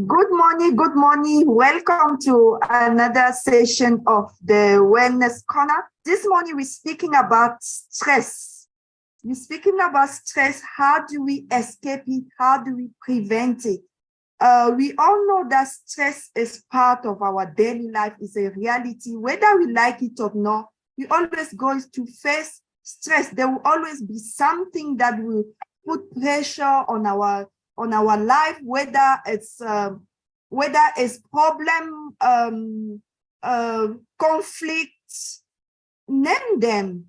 Good morning, good morning. Welcome to another session of the Wellness Corner. This morning we're speaking about stress. We're speaking about stress. How do we escape it? How do we prevent it? We all know that stress is part of our daily life, is a reality. Whether we like it or not, we always go to face stress. There will always be something that will put pressure on our life, whether it's problem, conflicts, name them.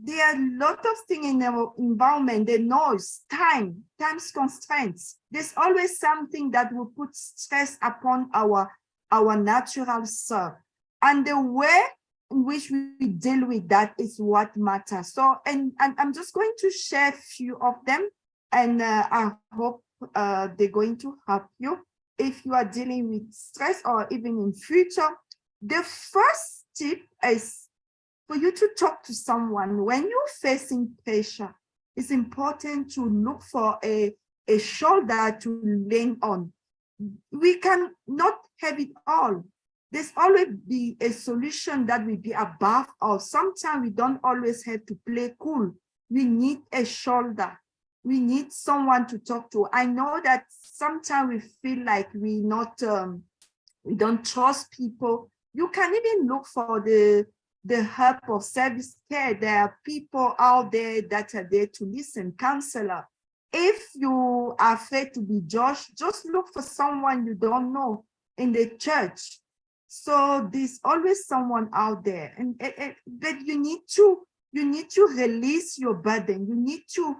There are a lot of things in our environment, the noise, time's constraints. There's always something that will put stress upon our natural self. And the way in which we deal with that is what matters. So, and I'm just going to share a few of them, and I hope they're going to help you if you are dealing with stress or even in future. The first tip is for you to talk to someone. When you're facing pressure, it's important to look for a shoulder to lean on. We can not have it all. There's always be a solution that will be above us. Sometimes we don't always have to play cool. We need a shoulder. We need someone to talk to. I know that sometimes we feel like we don't trust people. You can even look for the help of service care. There are people out there that are there to listen, counselor. If you are afraid to be judged, just look for someone you don't know in the church. So there's always someone out there, and but you need to release your burden. You need to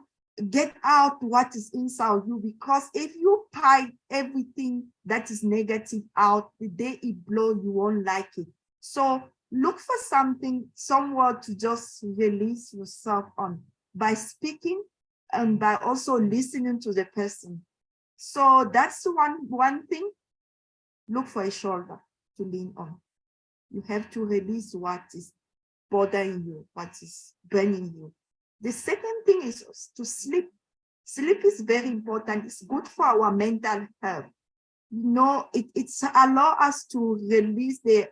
get out what is inside you, because if you pipe everything that is negative out, the day it blows, you won't like it. So look for somewhere to just release yourself on by speaking and by also listening to the person. So that's one thing. Look for a shoulder to lean on. You have to release what is bothering you, what is burning you. The second thing is to sleep. Sleep is very important. It's good for our mental health. You know, it's allow us to release the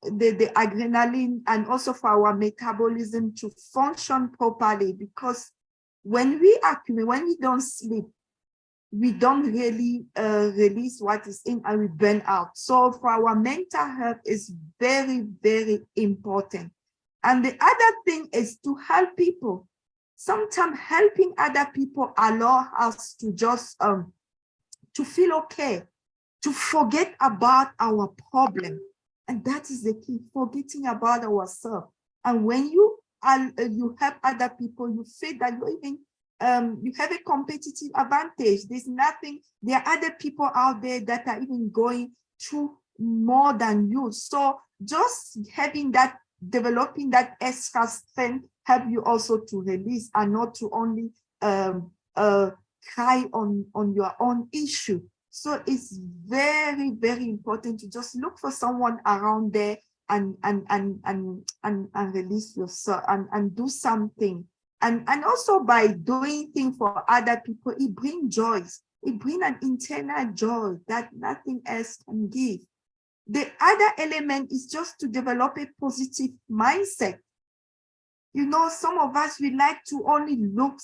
adrenaline, and also for our metabolism to function properly, because when we don't sleep, we don't really release what is in, and we burn out. So for our mental health is very, very important. And the other thing is to help people. Sometimes helping other people allow us to just to feel okay, to forget about our problem. And that is the key, forgetting about ourselves. And when you help other people, you feel that you even you have a competitive advantage. There are other people out there that are even going through more than you. So just developing that extra strength help you also to release, and not to only cry on your own issue. So it's very, very important to just look for someone around there and release yourself and do something. And also by doing things for other people, it brings joys. It brings an internal joy that nothing else can give. The other element is just to develop a positive mindset. You know, some of us, we like to only look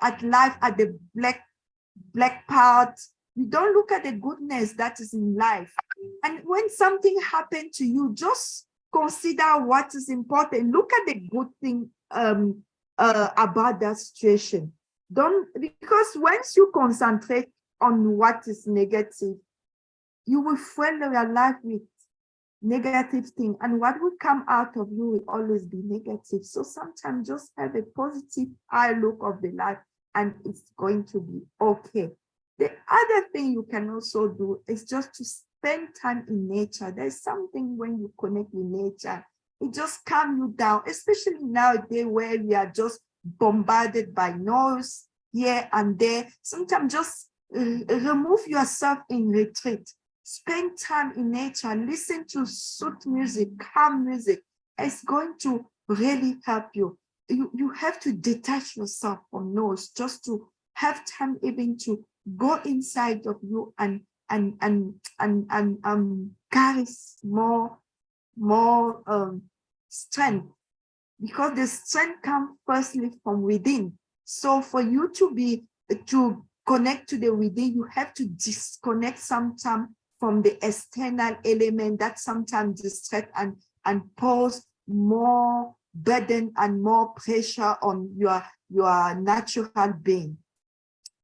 at life at the black part. We don't look at the goodness that is in life. And when something happened to you, just consider what is important. Look at the good thing about that situation. Because once you concentrate on what is negative, you will fill your life with negative thing, and what will come out of you will always be negative. So sometimes just have a positive outlook of the life, and it's going to be okay. The other thing you can also do is just to spend time in nature. There's something when you connect with nature, it just calms you down, especially nowadays where we are just bombarded by noise here and there. Sometimes just remove yourself in retreat. Spend time in nature, listen to soothing music, calm music. It's going to really help you. You have to detach yourself from noise, just to have time even to go inside of you and carries more strength, because the strength comes firstly from within. So for you to connect to the within, you have to disconnect sometimes from the external element that sometimes distract and pose more burden and more pressure on your natural being.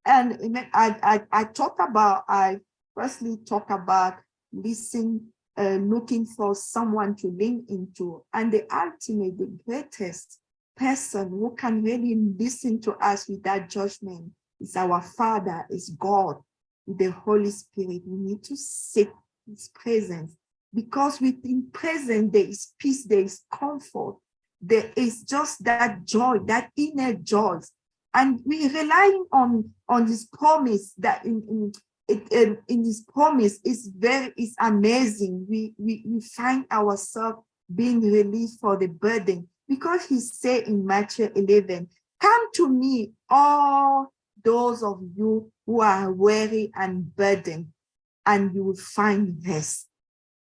And I firstly talk about looking for someone to lean into, and the ultimate, the greatest person who can really listen to us without judgment is our Father, is God, with the Holy Spirit. We need to seek His presence, because within presence there is peace, there is comfort, there is just that joy, that inner joy. And we relying on His promise, that in His promise is amazing. We find ourselves being released for the burden, because He said in Matthew 11, "Come to me, all those of you who are weary and burdened, and you will find rest."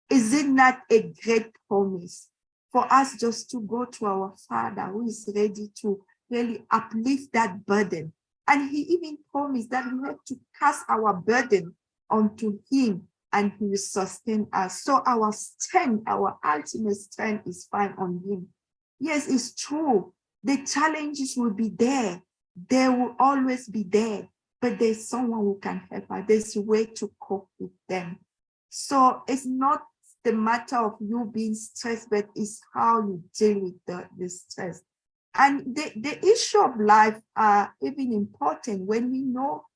Is it not a great promise for us just to go to our Father, who is ready to really uplift that burden? And He even promised that we have to cast our burden onto Him, and He will sustain us. So our strength, our ultimate strength, is found on Him. Yes, it's true. The challenges will be there. They will always be there. But there's someone who can help us. There's a way to cope with them. So it's not the matter of you being stressed, but it's how you deal with the stress. And the issue of life are even important when we know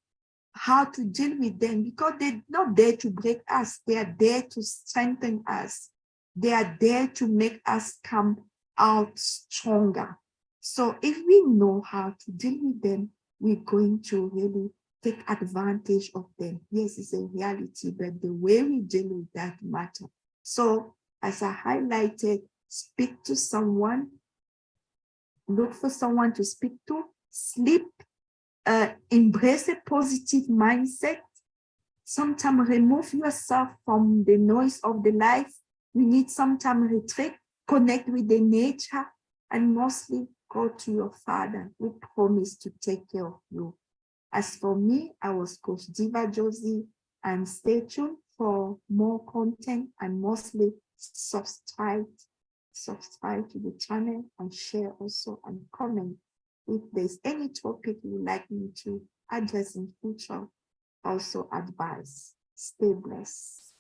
how to deal with them, because they're not there to break us. They are there to strengthen us. They are there to make us come out stronger. So if we know how to deal with them, we're going to really take advantage of them. Yes, it's a reality, but the way we deal with that matter. So as I highlighted, speak to someone, look for someone to speak to, sleep, embrace a positive mindset. Sometimes remove yourself from the noise of the life. We need sometimes retreat, connect with the nature, and mostly go to your Father, who promised to take care of you. As for me, I was Coach Diva Josi, and stay tuned for more content, and mostly subscribe to the channel, and share also, and comment if there's any topic you would like me to address in future. Also advise. Stay blessed.